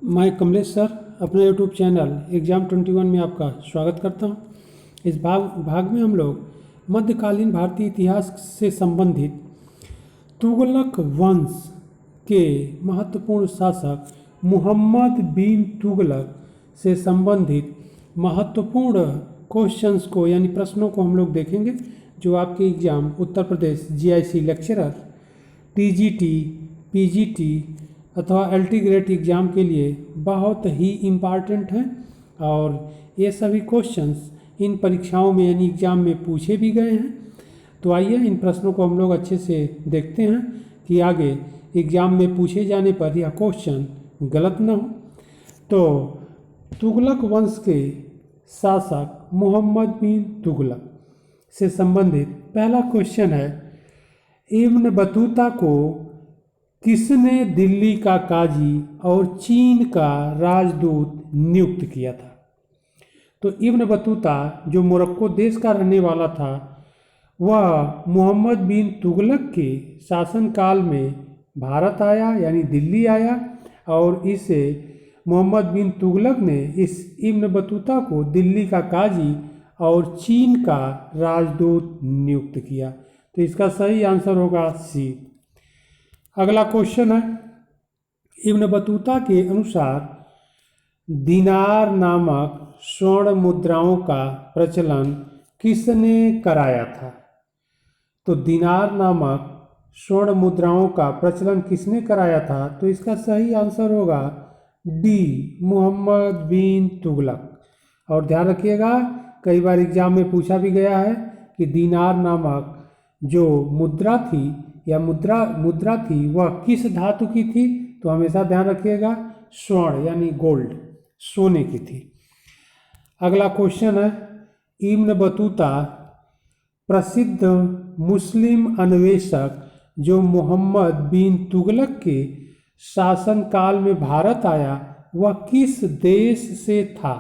मैं कमलेश सर अपने YouTube channel exam 21 में आपका स्वागत करता हूं। इस भाग में हम लोग मध्यकालीन भारतीय इतिहास से संबंधित तुगलक वंश के महत्वपूर्ण शासक मोहम्मद बिन तुगलक से संबंधित महत्वपूर्ण क्वेश्चंस को यानी प्रश्नों को हम लोग देखेंगे, जो आपके exam Uttar Pradesh GIC lecturer, TGT, PGT अथवा एलटी ग्रेड एग्ज़ाम के लिए बहुत ही इम्पॉर्टेंट हैं। और ये सभी क्वेश्चंस इन परीक्षाओं में यानी एग्ज़ाम में पूछे भी गए हैं। तो आइए इन प्रश्नों को हम लोग अच्छे से देखते हैं कि आगे एग्ज़ाम में पूछे जाने पर यह क्वेश्चन गलत न हो। तो तुगलक वंश के शासक मोहम्मद बिन तुगलक से संबंधित पहला क्वेश्चन है, इब्न बतूता को किसने दिल्ली का काजी और चीन का राजदूत नियुक्त किया था? तो इब्न बतूता जो मोरक्को देश का रहने वाला था, वह मोहम्मद बिन तुगलक के शासनकाल में भारत आया यानी दिल्ली आया, और इसे मोहम्मद बिन तुगलक ने इस इब्न बतूता को दिल्ली का काजी और चीन का राजदूत नियुक्त किया। तो इसका सही आंसर होगा सी। अगला क्वेश्चन है, इब्न बतूता के अनुसार दिनार नामक स्वर्ण मुद्राओं का प्रचलन किसने कराया था? तो दिनार नामक स्वर्ण मुद्राओं का प्रचलन किसने कराया था? तो इसका सही आंसर होगा डी, मोहम्मद बिन तुगलक। और ध्यान रखिएगा, कई बार एग्जाम में पूछा भी गया है कि दिनार नामक जो मुद्रा थी या मुद्रा थी वह किस धातु की थी? तो हमेशा ध्यान रखिएगा, स्वर्ण यानी गोल्ड, सोने की थी। अगला क्वेश्चन है, इब्न बतूता प्रसिद्ध मुस्लिम अन्वेषक जो मोहम्मद बिन तुगलक के शासनकाल में भारत आया, वह किस देश से था?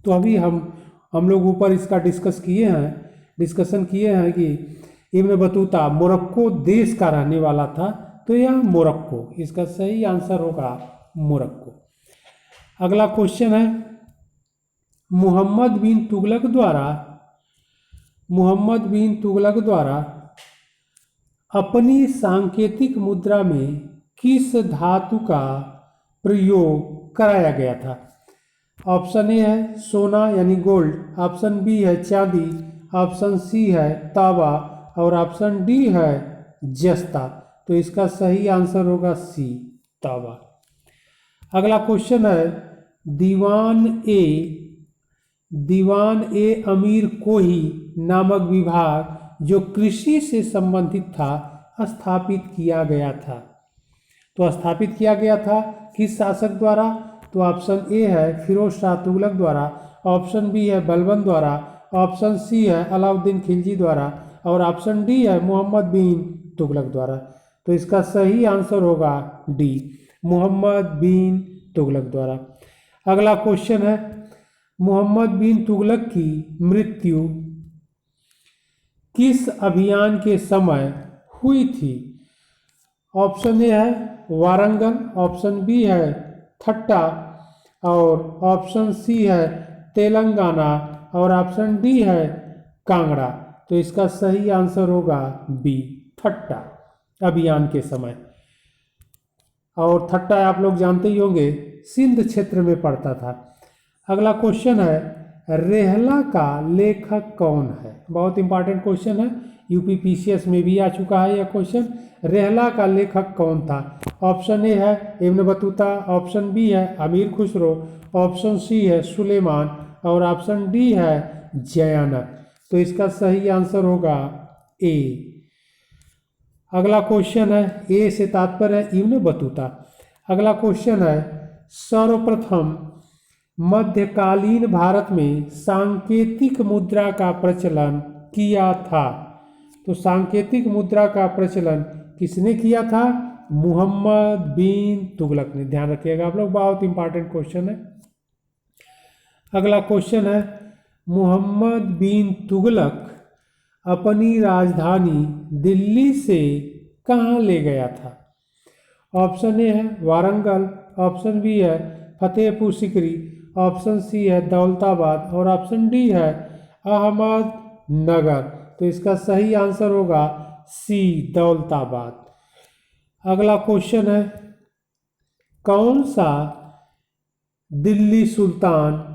तो अभी हम लोग ऊपर इसका डिस्कशन किए हैं कि इब्न बतूता मोरक्को देश का रहने वाला था, तो यह मोरक्को, इसका सही आंसर होगा मोरक्को। अगला क्वेश्चन है, मोहम्मद बिन तुगलक द्वारा अपनी सांकेतिक मुद्रा में किस धातु का प्रयोग कराया गया था? ऑप्शन ए है सोना यानी गोल्ड, ऑप्शन बी है चांदी, ऑप्शन सी है तांबा और ऑप्शन डी है जस्ता। तो इसका सही आंसर होगा सी, तांबा। अगला क्वेश्चन है, दीवान ए अमीर कोही नामक विभाग जो कृषि से संबंधित था, स्थापित किया गया था। तो स्थापित किया गया था किस शासक द्वारा? तो ऑप्शन ए है फिरोज शाह तुगलक द्वारा, ऑप्शन बी है बलबन द्वारा, ऑप्शन सी है अलाउद्दीन खिलजी द्वारा और ऑप्शन डी है मोहम्मद बिन तुगलक द्वारा। तो इसका सही आंसर होगा डी, मोहम्मद बिन तुगलक द्वारा। अगला क्वेश्चन है, मोहम्मद बिन तुगलक की मृत्यु किस अभियान के समय हुई थी? ऑप्शन ए है वारंगल, ऑप्शन बी है थट्टा और ऑप्शन सी है तेलंगाना और ऑप्शन डी है कांगड़ा। तो इसका सही आंसर होगा बी, थट्टा अभियान के समय। और थट्टा आप लोग जानते ही होंगे, सिंध क्षेत्र में पड़ता था। अगला क्वेश्चन है, रेहला का लेखक कौन है? बहुत इंपॉर्टेंट क्वेश्चन है, यूपी पीसीएस में भी आ चुका है यह क्वेश्चन। रेहला का लेखक कौन था? ऑप्शन ए है इब्न बतूता, ऑप्शन बी है अमीर खुसरो, ऑप्शन सी है सुलेमान और ऑप्शन डी है जयानक। तो इसका सही आंसर होगा ए। अगला क्वेश्चन है, ए से तात्पर्य है इब्न बतूता। अगला क्वेश्चन है, सर्वप्रथम मध्यकालीन भारत में सांकेतिक मुद्रा का प्रचलन किया था। तो सांकेतिक मुद्रा का प्रचलन किसने किया था? मोहम्मद बिन तुगलक ने। ध्यान रखिएगा आप लोग, बहुत इंपॉर्टेंट क्वेश्चन है। अगला क्वेश्चन है, मोहम्मद बिन तुगलक अपनी राजधानी दिल्ली से कहाँ ले गया था? ऑप्शन ए है वारंगल, ऑप्शन बी है फतेहपुर सीकरी, ऑप्शन सी है दौलताबाद और ऑप्शन डी है अहमदनगर। तो इसका सही आंसर होगा सी दौलताबाद। अगला क्वेश्चन है, कौन सा दिल्ली सुल्तान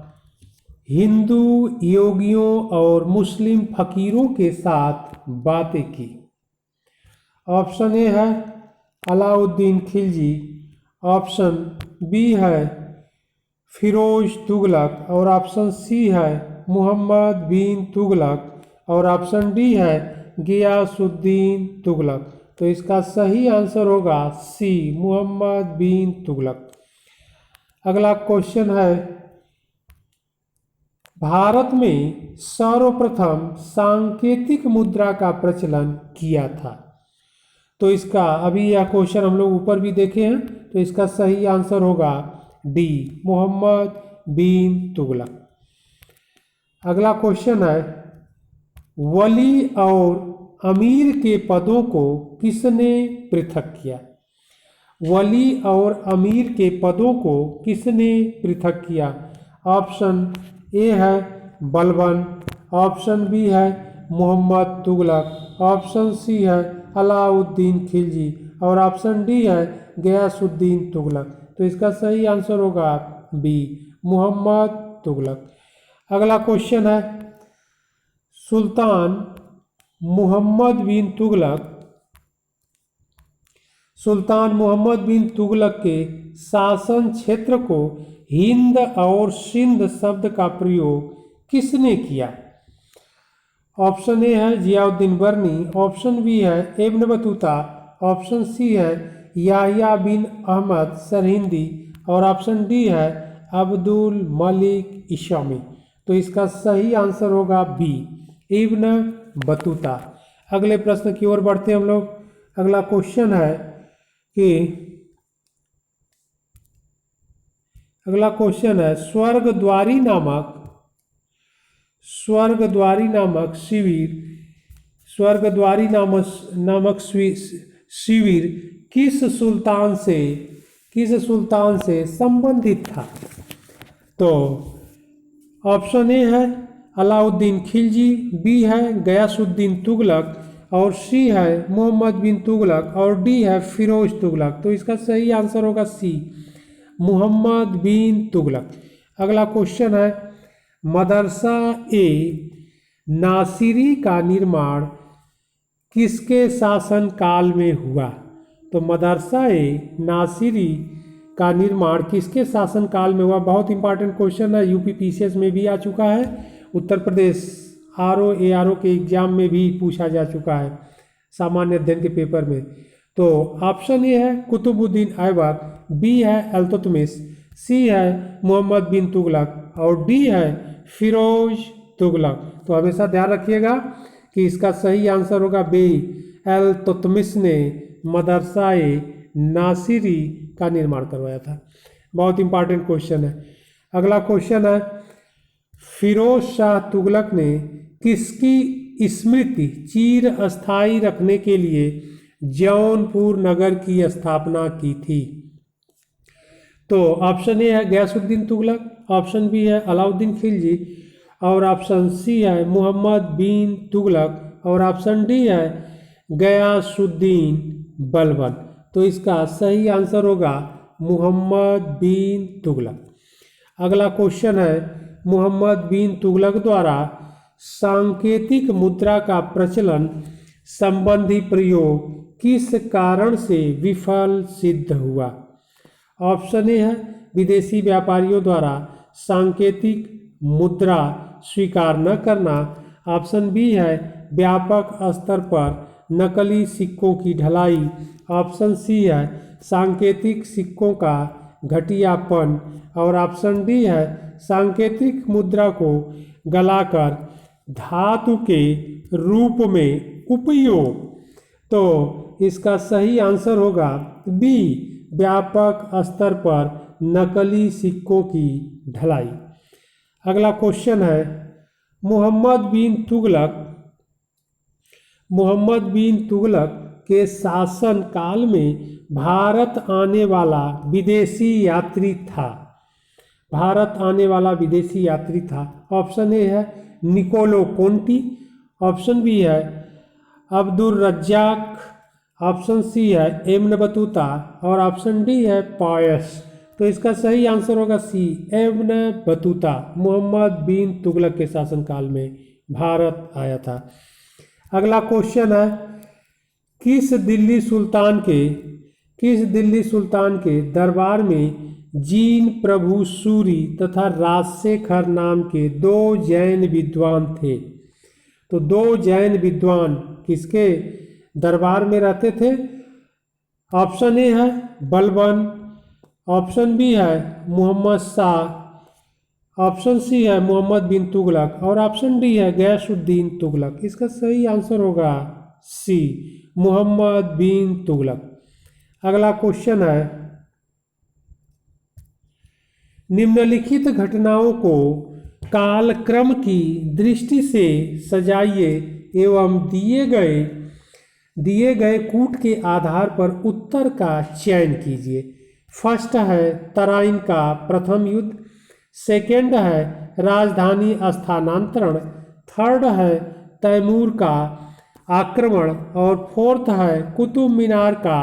हिंदू योगियों और मुस्लिम फकीरों के साथ बातें की? ऑप्शन ए है अलाउद्दीन खिलजी, ऑप्शन बी है फिरोज तुगलक और ऑप्शन सी है मोहम्मद बिन तुगलक और ऑप्शन डी है गियासुद्दीन तुगलक। तो इसका सही आंसर होगा सी मोहम्मद बिन तुगलक। अगला क्वेश्चन है, भारत में सर्वप्रथम सांकेतिक मुद्रा का प्रचलन किया था? तो इसका अभी यह क्वेश्चन हम लोग ऊपर भी देखे हैं, तो इसका सही आंसर होगा डी मोहम्मद बिन तुगलक। अगला क्वेश्चन है, वली और अमीर के पदों को किसने पृथक किया? वली और अमीर के पदों को किसने पृथक किया? ऑप्शन ए है बलबन, ऑप्शन बी है मोहम्मद तुगलक, ऑप्शन सी है अलाउद्दीन खिलजी और ऑप्शन डी है गियासुद्दीन तुगलक। तो इसका सही आंसर होगा बी मोहम्मद तुगलक। अगला क्वेश्चन है, सुल्तान मोहम्मद बिन तुगलक के शासन क्षेत्र को हिंद और सिंध शब्द का प्रयोग किसने किया? ऑप्शन ए है जियाउद्दीन बर्नी, ऑप्शन बी है इब्न बतूता, ऑप्शन सी है याहिया बिन अहमद सरहिंदी और ऑप्शन डी है अब्दुल मलिक इशामी। तो इसका सही आंसर होगा बी इब्न बतूता। अगले प्रश्न की ओर बढ़ते हैं हम लोग। अगला क्वेश्चन है कि स्वर्गद्वारी नामक शिविर किस सुल्तान से संबंधित था? तो ऑप्शन ए है अलाउद्दीन खिलजी, बी है गियासुद्दीन तुगलक और सी है मोहम्मद बिन तुगलक और डी है फिरोज तुगलक। तो इसका सही आंसर होगा सी मोहम्मद बिन तुगलक। अगला क्वेश्चन है, मदरसा ए नासिरी का निर्माण किसके शासन काल में हुआ? तो मदरसा ए नासिरी का निर्माण किसके शासन काल में हुआ? बहुत इंपॉर्टेंट क्वेश्चन है, यूपी पीसीएस में भी आ चुका है, उत्तर प्रदेश आरओ के एग्जाम में भी पूछा जा चुका है सामान्य अध्ययन के पेपर में। तो ऑप्शन ए है कुतुबुद्दीन ऐबक, बी है अल्तुतमिश, सी है मोहम्मद बिन तुगलक और डी है फिरोज तुगलक। तो हमेशा ध्यान रखिएगा कि इसका सही आंसर होगा बी अल्तुतमिश ने मदरसा ए नासिरी का निर्माण करवाया था। बहुत इंपॉर्टेंट क्वेश्चन है। अगला क्वेश्चन है, फिरोज शाह तुगलक ने किसकी स्मृति चिर अस्थायी रखने के लिए जौनपुर नगर की स्थापना की थी? तो ऑप्शन ए है गियासुद्दीन तुगलक, ऑप्शन बी है अलाउद्दीन खिलजी और ऑप्शन सी है मोहम्मद बिन तुगलक और ऑप्शन डी है गियासुद्दीन बलबन। तो इसका सही आंसर होगा मोहम्मद बिन तुगलक। अगला क्वेश्चन है, मोहम्मद बिन तुगलक द्वारा सांकेतिक मुद्रा का प्रचलन संबंधी प्रयोग किस कारण से विफल सिद्ध हुआ? ऑप्शन ए है विदेशी व्यापारियों द्वारा सांकेतिक मुद्रा स्वीकार न करना, ऑप्शन बी है व्यापक स्तर पर नकली सिक्कों की ढलाई, ऑप्शन सी है सांकेतिक सिक्कों का घटियापन और ऑप्शन डी है सांकेतिक मुद्रा को गलाकर धातु के रूप में उपयोग। तो इसका सही आंसर होगा बी व्यापक स्तर पर नकली सिक्कों की ढलाई। अगला क्वेश्चन है, मोहम्मद बिन तुगलक के शासन काल में भारत आने वाला विदेशी यात्री था? भारत आने वाला विदेशी यात्री था? ऑप्शन ए है निकोलो कोंटी, ऑप्शन बी है अब्दुल रज्जाक, ऑप्शन सी है इब्न बतूता और ऑप्शन डी है पायस। तो इसका सही आंसर होगा सी, इब्न बतूता मोहम्मद बिन तुगलक के शासनकाल में भारत आया था। अगला क्वेश्चन है किस दिल्ली सुल्तान के दरबार में जीन प्रभु सूरी तथा राजशेखर नाम के दो जैन विद्वान थे? तो दो जैन विद्वान किसके दरबार में रहते थे? ऑप्शन ए है बलबन, ऑप्शन बी है मोहम्मद शाह, ऑप्शन सी है मोहम्मद बिन तुगलक और ऑप्शन डी है गयासुद्दीन तुगलक। इसका सही आंसर होगा सी, मोहम्मद बिन तुगलक। अगला क्वेश्चन है निम्नलिखित घटनाओं को कालक्रम की दृष्टि से सजाइए एवं दिए गए कूट के आधार पर उत्तर का चयन कीजिए। फर्स्ट है तराइन का प्रथम युद्ध, सेकेंड है राजधानी स्थानांतरण, थर्ड है तैमूर का आक्रमण और फोर्थ है कुतुब मीनार का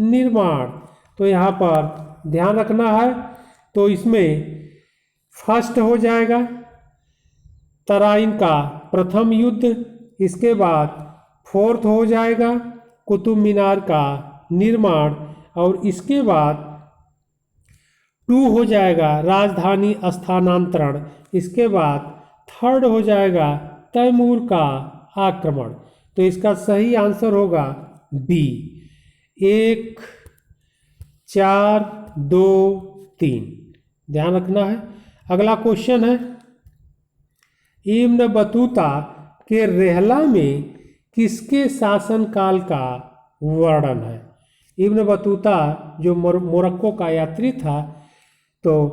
निर्माण। तो यहाँ पर ध्यान रखना है, तो इसमें फर्स्ट हो जाएगा तराइन का प्रथम युद्ध, इसके बाद फोर्थ हो जाएगा कुतुब मीनार का निर्माण और इसके बाद 2 हो जाएगा राजधानी स्थानांतरण, इसके बाद थर्ड हो जाएगा तैमूर का आक्रमण। तो इसका सही आंसर होगा बी, 1 4 2 3, ध्यान रखना है। अगला क्वेश्चन है इब्न बतूता के रेहला में किसके शासनकाल का वर्णन है? इब्न बतूता जो मोरक्को का यात्री था, तो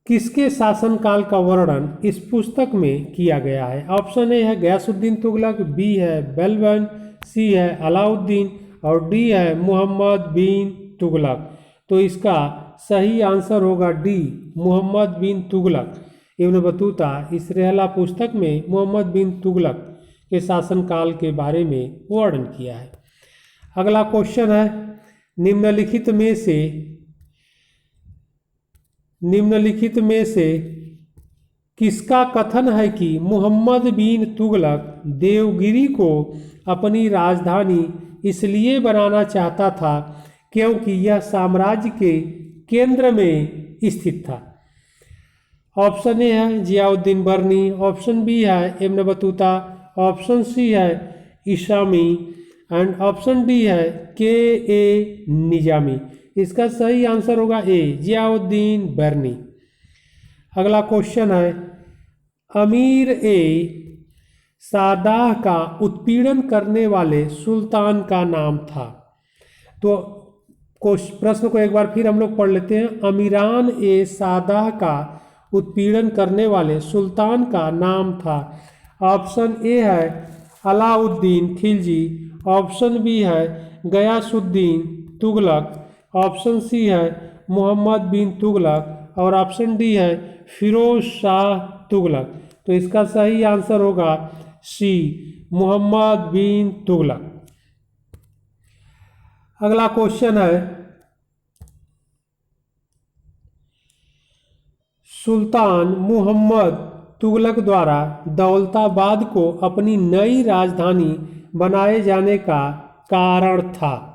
किसके शासनकाल का वर्णन इस पुस्तक में किया गया है? ऑप्शन ए है गयासुद्दीन तुगलक, बी है बलबन, सी है अलाउद्दीन और डी है मोहम्मद बिन तुगलक। तो इसका सही आंसर होगा डी, मोहम्मद बिन तुगलक। इब्न बतूता इस रेहला पुस्तक में मोहम्मद बिन तुगलक के शासनकाल के बारे में वर्णन किया है। अगला क्वेश्चन है निम्नलिखित में से किसका कथन है कि मोहम्मद बिन तुगलक देवगिरी को अपनी राजधानी इसलिए बनाना चाहता था क्योंकि यह साम्राज्य के केंद्र में स्थित था? ऑप्शन ए है जियाउद्दीन बर्नी, ऑप्शन बी है इब्न बतूता, ऑप्शन सी है इशामी एंड ऑप्शन डी है के निजामी। इसका सही आंसर होगा ए, जियाउद्दीन बर्नी। अगला क्वेश्चन है अमीर ए सादाह का उत्पीड़न करने वाले सुल्तान का नाम था? तो प्रश्न को एक बार फिर हम लोग पढ़ लेते हैं। अमीरान ए सादाह का उत्पीड़न करने वाले सुल्तान का नाम था? ऑप्शन ए है अलाउद्दीन खिलजी, ऑप्शन बी है गयासुद्दीन तुगलक, ऑप्शन सी है मोहम्मद बिन तुगलक और ऑप्शन डी है फिरोज शाह तुगलक। तो इसका सही आंसर होगा सी, मोहम्मद बिन तुगलक। अगला क्वेश्चन है सुल्तान मोहम्मद तुगलक द्वारा दौलताबाद को अपनी नई राजधानी बनाए जाने का कारण था?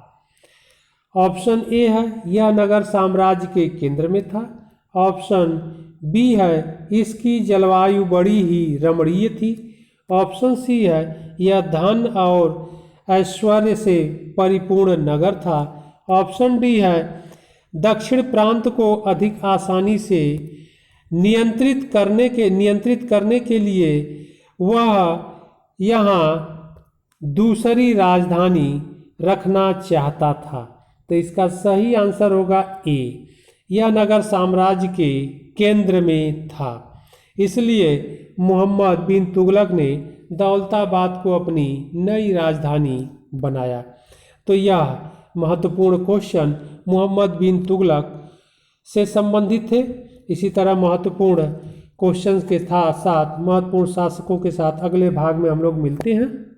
ऑप्शन ए है यह नगर साम्राज्य के केंद्र में था, ऑप्शन बी है इसकी जलवायु बड़ी ही रमणीय थी, ऑप्शन सी है यह धन और ऐश्वर्य से परिपूर्ण नगर था, ऑप्शन डी है दक्षिण प्रांत को अधिक आसानी से नियंत्रित करने के लिए वह यहाँ दूसरी राजधानी रखना चाहता था। तो इसका सही आंसर होगा ए, यह नगर साम्राज्य के केंद्र में था, इसलिए मोहम्मद बिन तुगलक ने दौलताबाद को अपनी नई राजधानी बनाया। तो यह महत्वपूर्ण क्वेश्चन मोहम्मद बिन तुगलक से संबंधित थे। इसी तरह महत्वपूर्ण क्वेश्चंस के साथ साथ महत्वपूर्ण शासकों के साथ अगले भाग में हम लोग मिलते हैं।